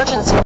emergency.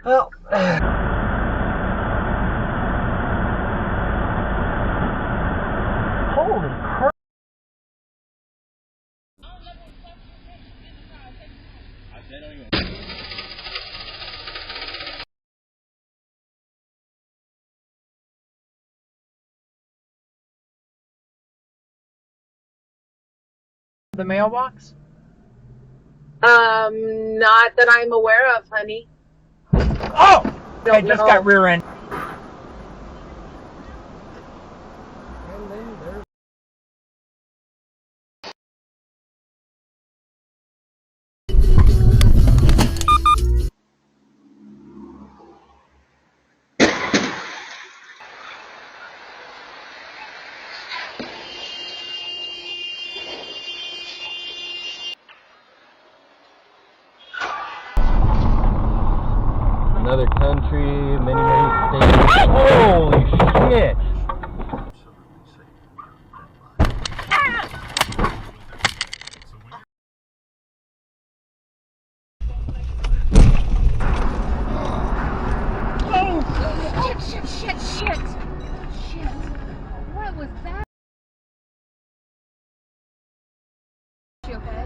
Well, holy crap. The mailbox? Not that I'm aware of, honey. Oh! I just got rear end. Another country, many states. Holy shit! Oh! Shit! What was that? You okay?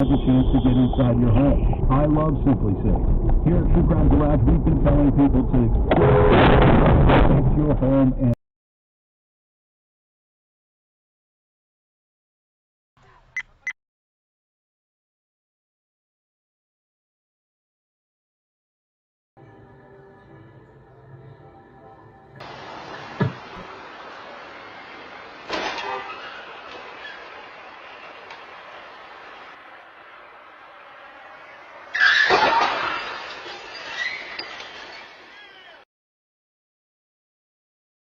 A chance to get inside your home. I love Simply Safe. Here at True Crime Garage, we've been telling people to protect your home and